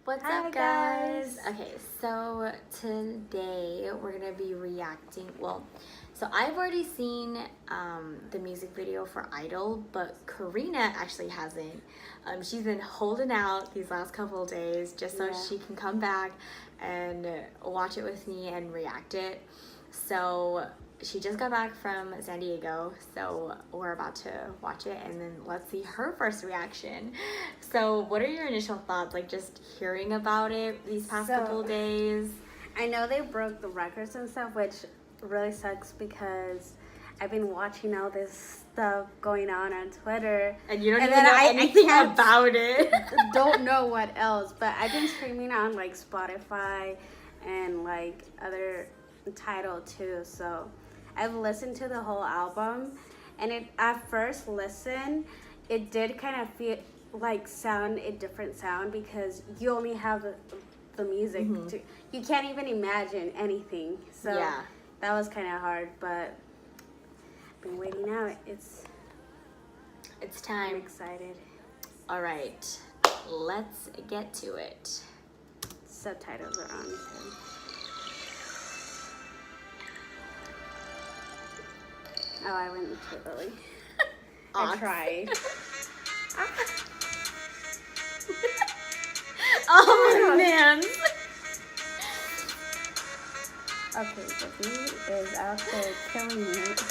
What's Hi, up, guys? Okay, so today we're gonna be reacting. So I've already seen the music video for Idol, but Karina actually hasn't. She's been holding out these last couple of days just so she can come back and watch it with me and react it. So she just got back from San Diego, so we're about to watch it and then let's see her first reaction. So what are your initial thoughts, like just hearing about it these past couple of days? I know they broke the records and stuff, which really sucks because I've been watching all this stuff going on Twitter. And you don't even know anything about it. Don't know what else, but I've been streaming on like Spotify and like other Tidal too, so I've listened to the whole album, and at first listen, it did kind of feel like sound a different sound because you only have the music. You can't even imagine anything. So that was kind of hard, but I've been waiting out. It's time. I'm excited. All right, let's get to it. Subtitles are on too. Oh, I went too early. I tried. Oh, man. Okay, so he is out there killing it.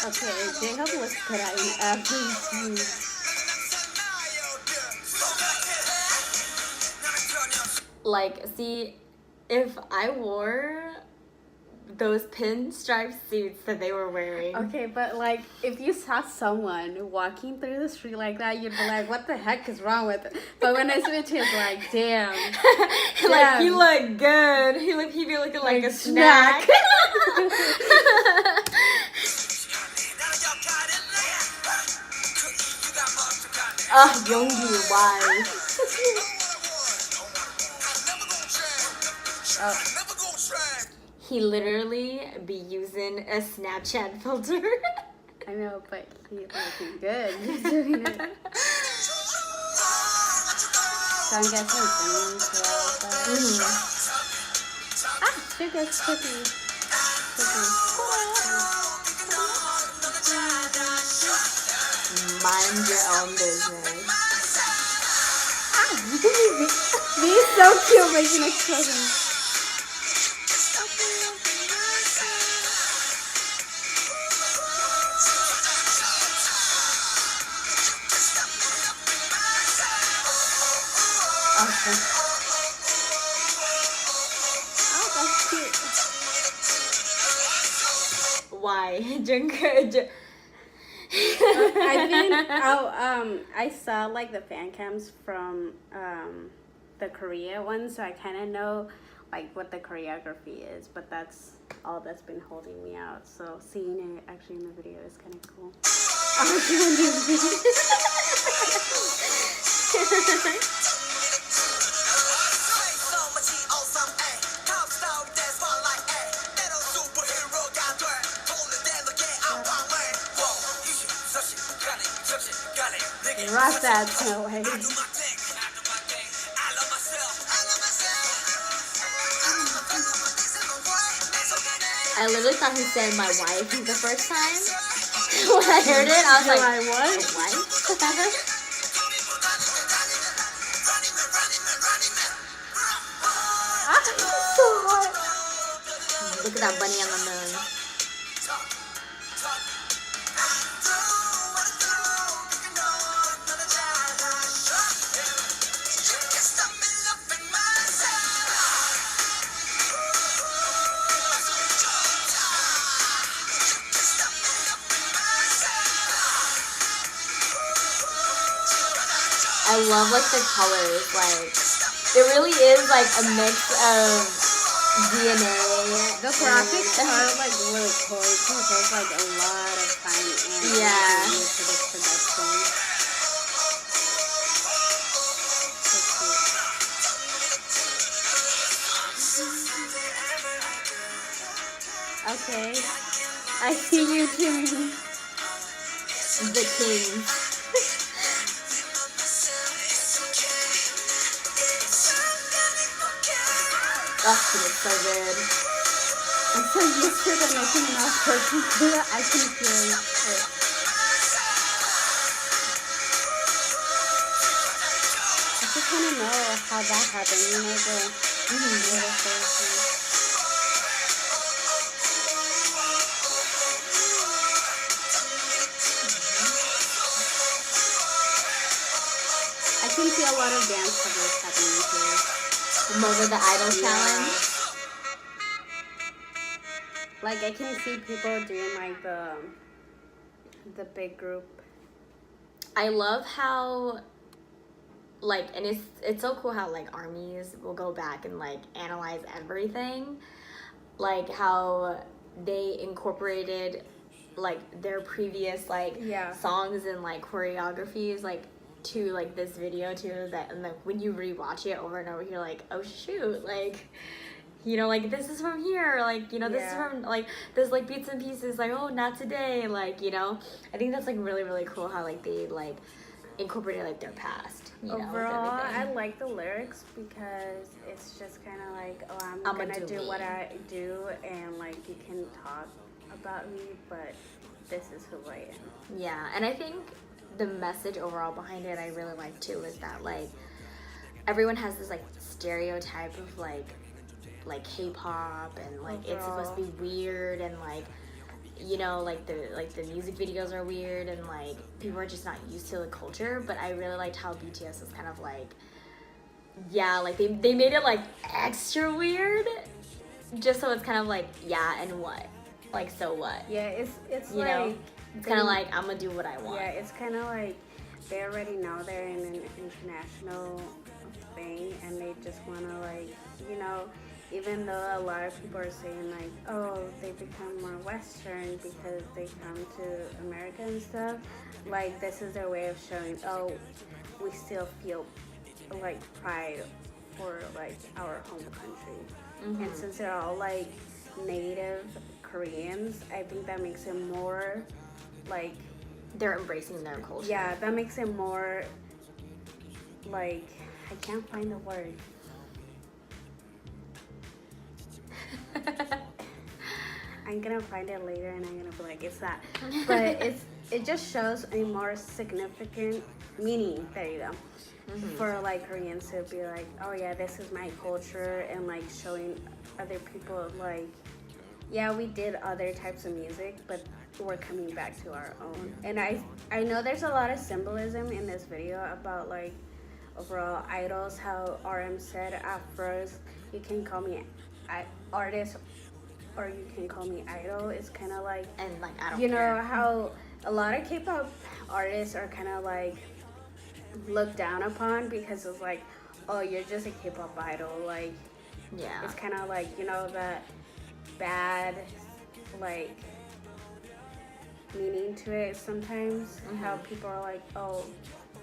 Okay, J-Hope was crying after he Like, see, if I wore those pinstripe suits that they were wearing. Okay, but like, if you saw someone walking through the street like that, you'd be like, what the heck is wrong with it? But when I switch, it's like, damn. Like, he looked good. He'd be looking like a snack. Yoongi, why? He literally be using a Snapchat filter. I know, but he's looking good. He's doing it. So I'm guessing sugar's cookie. Mind your own business. He's so cute making expressions. Okay. Oh, that's cute. Why? I saw like the fan cams from the Korea one, so I kind of know like what the choreography is, but that's all that's been holding me out. So seeing it actually in the video is kind of cool. Rock that Snow White. I literally thought he said my wife the first time. When I heard it, I was like, my what? Wife? So hot. Look at that bunny on the moon. I love like the colors, like it really is like a mix of DNA. The graphics are like really cool because there's like a lot of time and into this production. So cute. Okay. I see you too. The king. Oh, she looks so good. I'm so used to the making mouth person too. I can feel it. I just want to know how that happened. You know, the little person. I can see a lot of dance covers happening here. More of the idol challenge. Like I can see people doing like the big group. I love how, like, and it's so cool how like armies will go back and like analyze everything, like how they incorporated like their previous like songs and like choreographies like to like this video too, that and like when you rewatch it over and over you're like, oh shoot, like, you know, like this is from here, like, you know, this is from like there's like bits and pieces, like, oh, not today, like, you know. I think that's like really really cool how like they like incorporated like their past, you know. Overall, I like the lyrics because it's just kind of like, oh, I'm gonna do what I do, and like you can talk about me, but this is who I am. Yeah, and I think the message overall behind it I really like too is that like everyone has this like stereotype of like K-pop and like it's supposed to be weird and like, you know, like the music videos are weird and like people are just not used to the culture. But I really liked how BTS was kind of like, yeah, like they made it like extra weird just so it's kind of like, yeah, and what, like, so what, yeah, it's you like, know, it's kind of like I'm gonna do what I want. Yeah, it's kind of like they already know they're in an international thing and they just want to like, you know, even though a lot of people are saying like, oh, they become more Western because they come to America and stuff, like this is their way of showing, oh, we still feel like pride for like our home country. And since they're all like native Koreans, I think that makes it more like they're embracing their culture. Yeah, that makes it more like, I can't find the word. I'm gonna find it later and I'm gonna be like, it's that. But it just shows a more significant meaning, there you go, for like Koreans to be like, oh yeah, this is my culture, and like showing other people like, yeah, we did other types of music, but we're coming back to our own. And I know there's a lot of symbolism in this video about like overall idols, how RM said at first, you can call me artist or you can call me idol. It's kind of like, and like I don't you care. know how a lot of K-pop artists are kind of like looked down upon because it's like, oh, you're just a K-pop idol, like, yeah, it's kind of like, you know, that bad like meaning to it sometimes. How people are like, oh,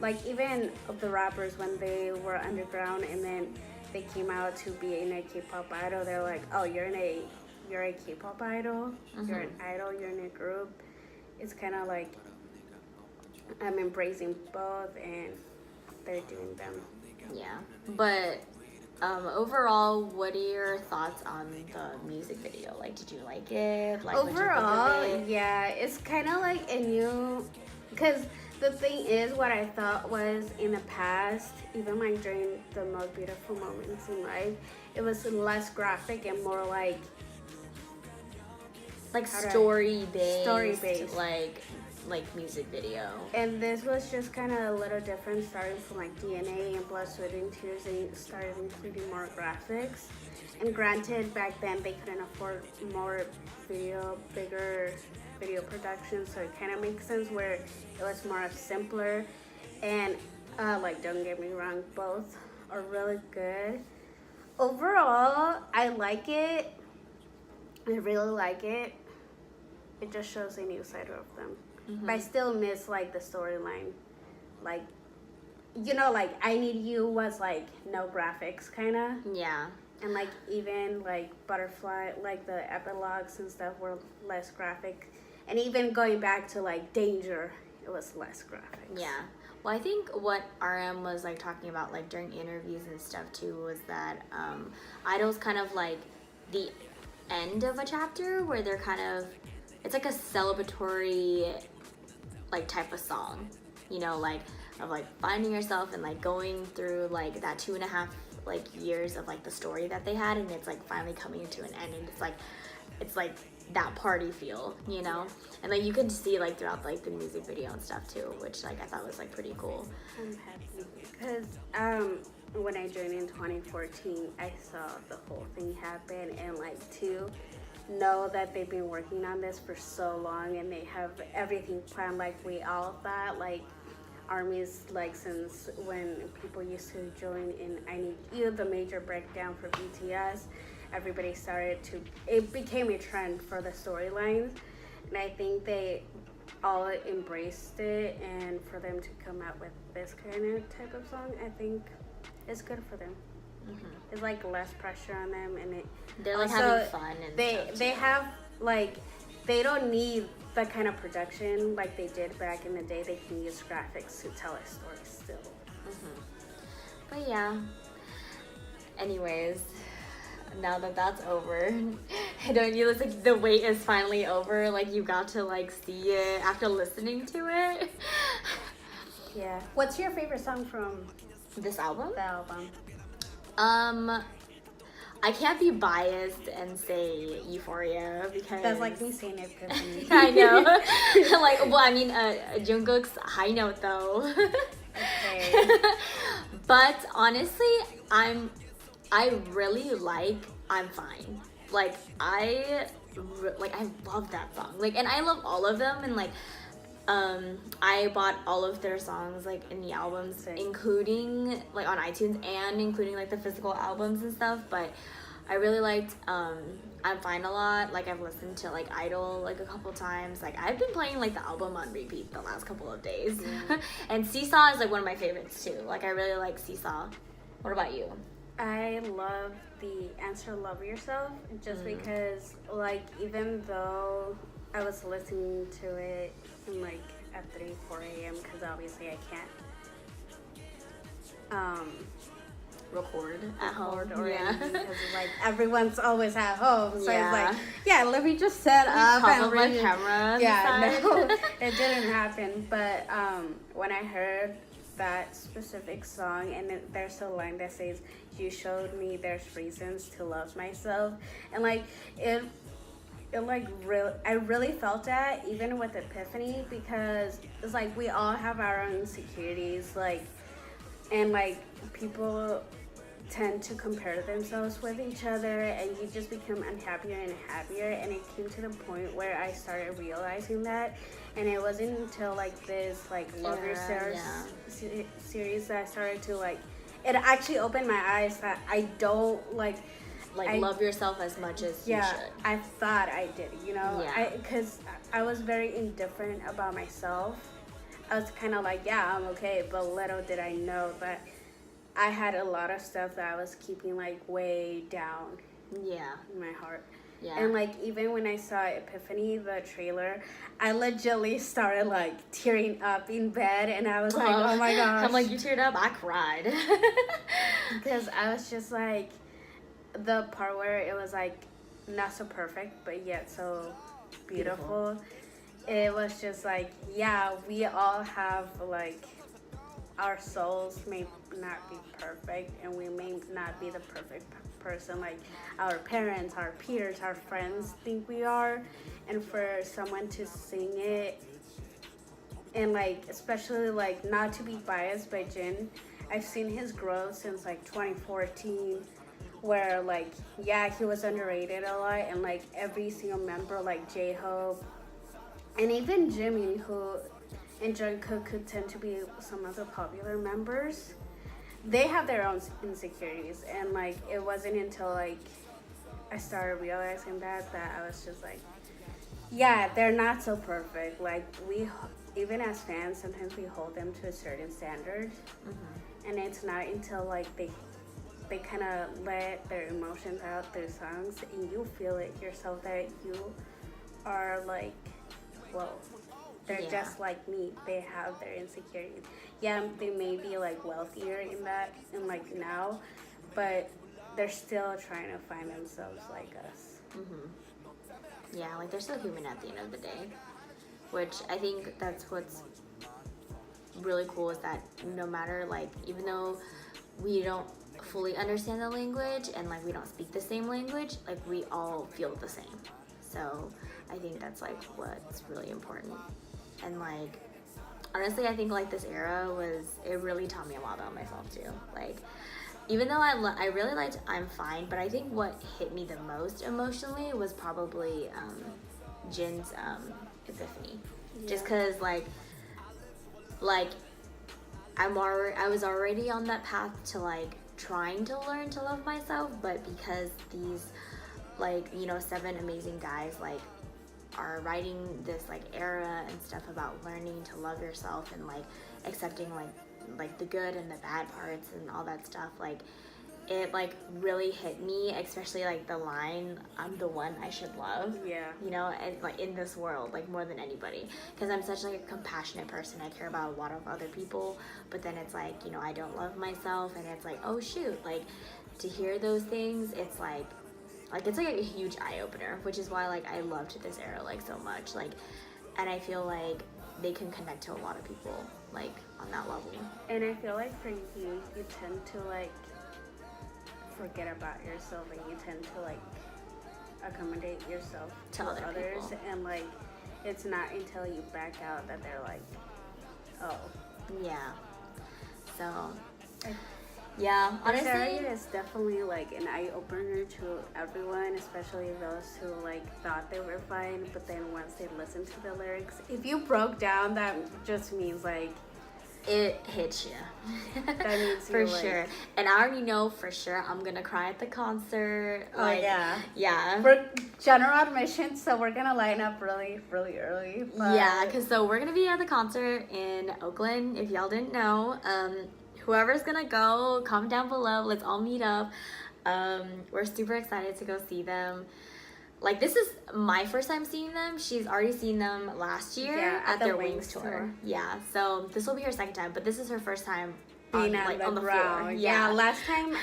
like even the rappers when they were underground and then they came out to be in a K-pop idol, they're like, oh, you're a K-pop idol, you're an idol, you're in a group. It's kind of like I'm embracing both and they're doing them. Yeah, but overall, what are your thoughts on the music video? Like, did you like it? Like, Overall, what'd you think of it? yeah, it's kind of like a new, because the thing is, what I thought was in the past, even like during the most beautiful moments in life, it was less graphic and more like story based, like music video. And this was just kind of a little different, starting from like DNA and Blood, Sweat and Tears. They started including more graphics. And granted, back then they couldn't afford more bigger video production, so it kind of makes sense where it was more simpler. And like, don't get me wrong, both are really good. Overall, I like it. I really like it. It just shows a new side of them. But I still miss like the storyline. Like, you know, like I Need You was like no graphics kind of. Yeah. And like even like Butterfly, like the epilogues and stuff were less graphic. And even going back to like Danger, it was less graphics. Yeah. Well, I think what RM was like talking about like during interviews and stuff too was that Idol's kind of like the end of a chapter where they're kind of, it's like a celebratory like type of song, you know, like of like finding yourself and like going through like that 2.5 like years of like the story that they had, and it's like finally coming to an end, and it's like that party feel, you know, and like you can see like throughout like the music video and stuff too, which like I thought was like pretty cool. I'm happy because when I joined in 2014, I saw the whole thing happen, and like to know that they've been working on this for so long and they have everything planned like we all thought, like armies, like since when people used to join in I Need You, the major breakdown for BTS, everybody started to, it became a trend for the storylines, and I think they all embraced it, and for them to come out with this kind of type of song, I think it's good for them. Mm-hmm. It's like less pressure on them, and they're like having fun, and they have like, they don't need the kind of production like they did back in the day. They can use graphics to tell a story still. Mm-hmm. But yeah, anyways, now that that's over, don't you, it's like the wait is finally over, like you got to like see it after listening to it. Yeah. What's your favorite song from this album? The album. I can't be biased and say Euphoria because that's like me saying it. I know. Like, well, I mean, Jungkook's High Note though. Okay. But honestly, I really like I'm Fine. Like I love that song. Like, and I love all of them, and like I bought all of their songs like in the albums, including like on iTunes and including like the physical albums and stuff. But I really liked I'm Fine a lot. Like I've listened to like Idol like a couple times. Like I've been playing like the album on repeat the last couple of days. And Seesaw is like one of my favorites too. Like I really like Seesaw. What about you? I love the Answer Love Yourself just because like even though I was listening to it like at 3-4 a.m. because obviously I can't record at home or anything because like everyone's always at home, so yeah. It's like, yeah, let me just set up and my camera. Yeah, no, it didn't happen. But when I heard that specific song, and there's a line that says, "You showed me there's reasons to love myself," and like it like I really felt that even with Epiphany, because it's like we all have our own insecurities, like, and like people tend to compare themselves with each other, and you just become unhappier and happier. And it came to the point where I started realizing that, and it wasn't until like this like Love Yourself series that I started to like, it actually opened my eyes that I don't like love yourself as much as you should. I thought I did, you know, because I was very indifferent about myself. I was kind of like, yeah, I'm okay, but little did I know that I had a lot of stuff that I was keeping like way down in my heart. Yeah. And like even when I saw Epiphany, the trailer, I legitimately started like tearing up in bed, and I was like, oh my gosh. I'm like, you teared up? I cried. Because I was just like, the part where it was like not so perfect but yet so beautiful. It was just like, yeah, we all have like, our souls may not be perfect, and we may not be the perfect person like our parents, our peers, our friends think we are. And for someone to sing it, and like especially like not to be biased by Jin, I've seen his growth since like 2014, where like, yeah, he was underrated a lot, and like every single member like J-Hope and even Jimin, who and Jungkook could tend to be some of the popular members, they have their own insecurities. And like it wasn't until like I started realizing that I was just like, yeah, they're not so perfect. Like we, even as fans, sometimes we hold them to a certain standard, and it's not until like they they kind of let their emotions out through songs, and you feel it yourself that you are like, well, they're just like me. They have their insecurities. Yeah, they may be like wealthier in that and like now, but they're still trying to find themselves like us. Yeah, like they're still human at the end of the day, which I think that's what's really cool, is that no matter, like, even though we don't fully understand the language and like we don't speak the same language, like we all feel the same. So I think that's like what's really important. And like honestly, I think like this era it really taught me a lot about myself too. Like even though I really liked I'm Fine, but I think what hit me the most emotionally was probably Jin's Epiphany. Just because like I was already on that path to like trying to learn to love myself, but because these like, you know, 7 amazing guys like are writing this like era and stuff about learning to love yourself and like accepting like the good and the bad parts and all that stuff, like it like really hit me, especially like the line, I'm the one I should love. Yeah. You know, and like in this world, like more than anybody, because I'm such like a compassionate person. I care about a lot of other people, but then it's like, you know, I don't love myself, and it's like, oh shoot, like to hear those things, it's like it's like a huge eye-opener, which is why like I loved this era like so much, like, and I feel like they can connect to a lot of people like on that level. And I feel like for you tend to like forget about yourself, and you tend to like accommodate yourself to others people. And like it's not until you back out that they're like, oh yeah. So yeah, honestly, it's definitely like an eye-opener to everyone, especially those who like thought they were fine, but then once they listened to the lyrics, if you broke down, that just means like it hits you. That means for sure. And I already know for sure I'm gonna cry at the concert. Oh like, yeah. We're general admission, so we're gonna line up really, really early. Yeah, because so we're gonna be at the concert in Oakland. If y'all didn't know, whoever's gonna go, comment down below. Let's all meet up. We're super excited to go see them. Like, this is my first time seeing them. She's already seen them last year at their Wings tour. Yeah, so this will be her second time, but this is her first time being on the floor. Yeah, last time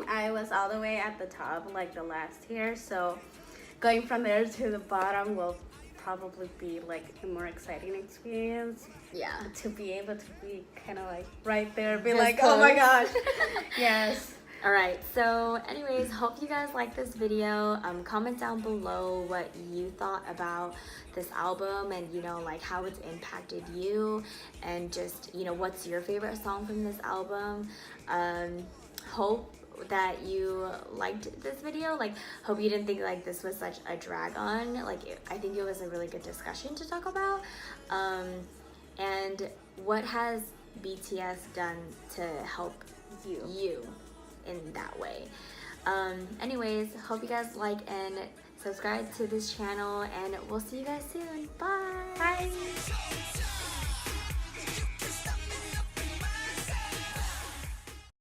I was all the way at the top, like the last tier. So going from there to the bottom will probably be like a more exciting experience. Yeah, to be able to be kind of like right there, be like, oh my gosh. Yes. All right, so anyways, hope you guys like this video. Comment down below what you thought about this album, and you know, like how it's impacted you, and just, you know, what's your favorite song from this album. Hope that you liked this video. Like, hope you didn't think like this was such a drag on. Like, I think it was a really good discussion to talk about. And what has BTS done to help you in that way. Anyways, hope you guys like and subscribe to this channel, and we'll see you guys soon. Bye.